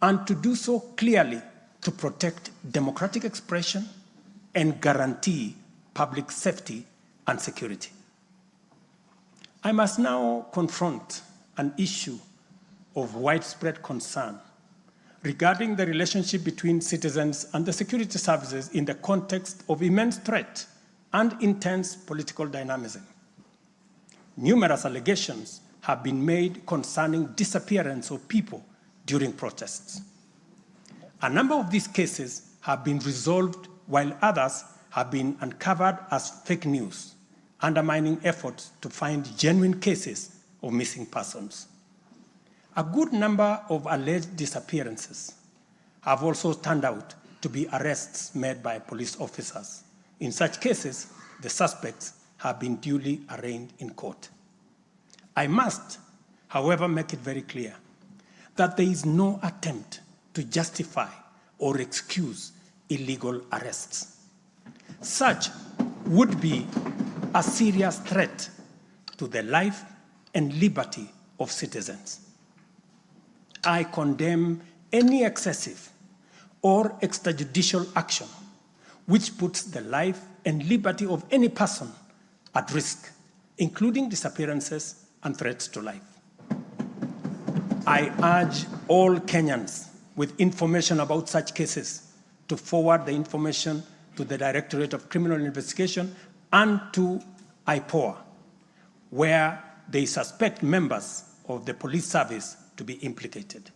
and to do so clearly to protect democratic expression and guarantee public safety and security. I must now confront an issue of widespread concern regarding the relationship between citizens and the security services in the context of immense threat and intense political dynamism. Numerous allegations have been made concerning disappearance of people during protests. A number of these cases have been resolved, while others have been uncovered as fake news, undermining efforts to find genuine cases of missing persons. A good number of alleged disappearances have also turned out to be arrests made by police officers. In such cases, the suspects have been duly arraigned in court. I must, however, make it very clear that there is no attempt to justify or excuse illegal arrests. Such would be a serious threat to the life and liberty of citizens. I condemn any excessive or extrajudicial action which puts the life and liberty of any person at risk, including disappearances and threats to life. I urge all Kenyans with information about such cases to forward the information to the Directorate of Criminal Investigation and to IPOA, where they suspect members of the police service to be implicated.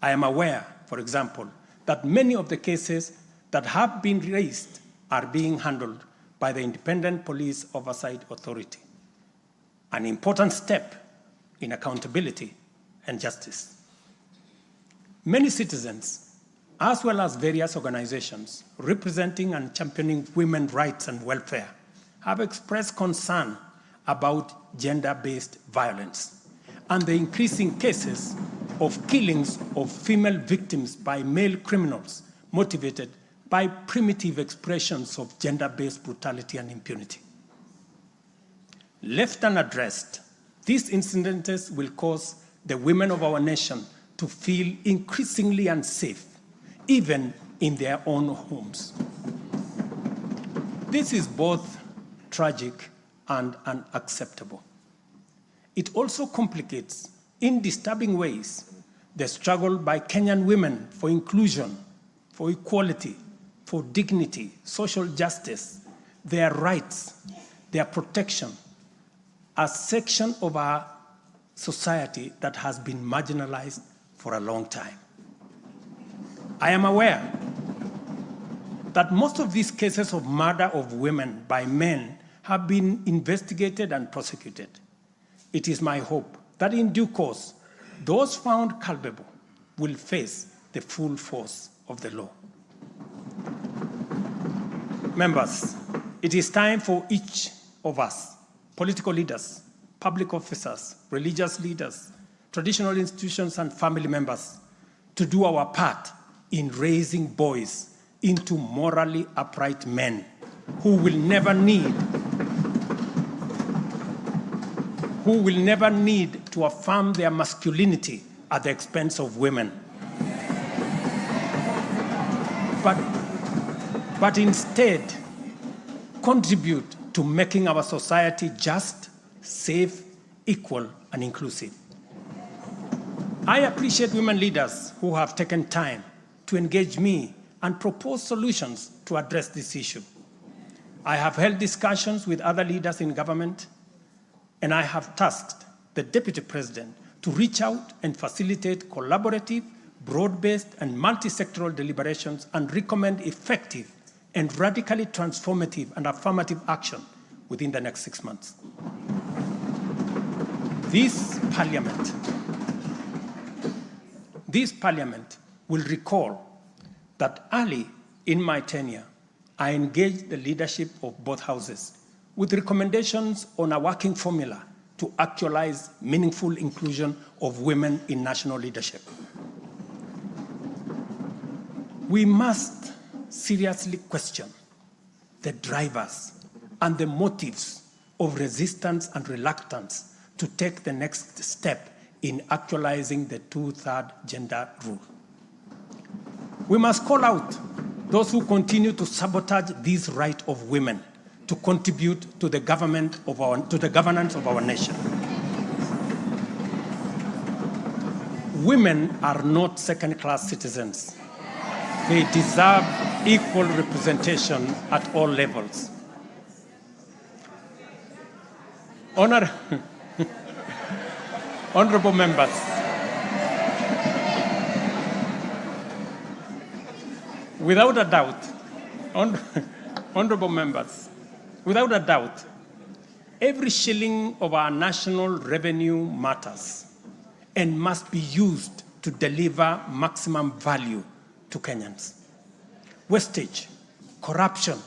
I am aware, for example, that many of the cases that have been raised are being handled by the Independent Police Oversight Authority, an important step in accountability and justice. Many citizens, as well as various organizations representing and championing women's rights and welfare, have expressed concern about gender-based violence and the increasing cases of killings of female victims by male criminals motivated by primitive expressions of gender-based brutality and impunity. Left unaddressed, these incidents will cause the women of our nation to feel increasingly unsafe, even in their own homes. This is both tragic and unacceptable. It also complicates, in disturbing ways, the struggle by Kenyan women for inclusion, for equality, for dignity, social justice, their rights, their protection, a section of our society that has been marginalized for a long time. I am aware that most of these cases of murder of women by men have been investigated and prosecuted. It is my hope that in due course, those found culpable will face the full force of the law. Members, it is time for each of us, political leaders, public officers, religious leaders, traditional institutions, and family members, to do our part in raising boys into morally upright men who will never need to affirm their masculinity at the expense of women, but instead contribute to making our society just, safe, equal, and inclusive. I appreciate women leaders who have taken time to engage me and propose solutions to address this issue. I have held discussions with other leaders in government, and I have tasked the Deputy President to reach out and facilitate collaborative, broad-based, and multi-sectoral deliberations and recommend effective and radically transformative and affirmative action within the next 6 months. This Parliament will recall that early in my tenure, I engaged the leadership of both houses with recommendations on a working formula to actualize meaningful inclusion of women in national leadership. We must seriously question the drivers and the motives of resistance and reluctance to take the next step in actualizing the 2/3 gender rule. We must call out those who continue to sabotage this right of women to contribute to the governance of our nation. Women are not second-class citizens. They deserve equal representation at all levels. Honorable members, without a doubt, honorable members, without a doubt, every shilling of our national revenue matters and must be used to deliver maximum value to Kenyans. Wastage, corruption,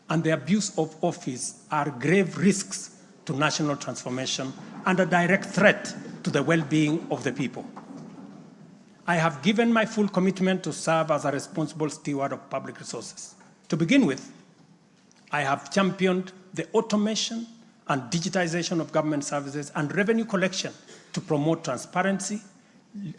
and the abuse of office are grave risks to national transformation and a direct threat to the well-being of the people. I have given my full commitment to serve as a responsible steward of public resources. To begin with, I have championed the automation and digitization of government services and revenue collection to promote transparency,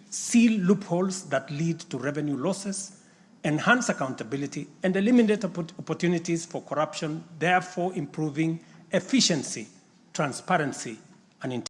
seal loopholes that lead to revenue losses, enhance accountability, and eliminate opportunities for corruption, therefore improving efficiency, transparency, and integrity.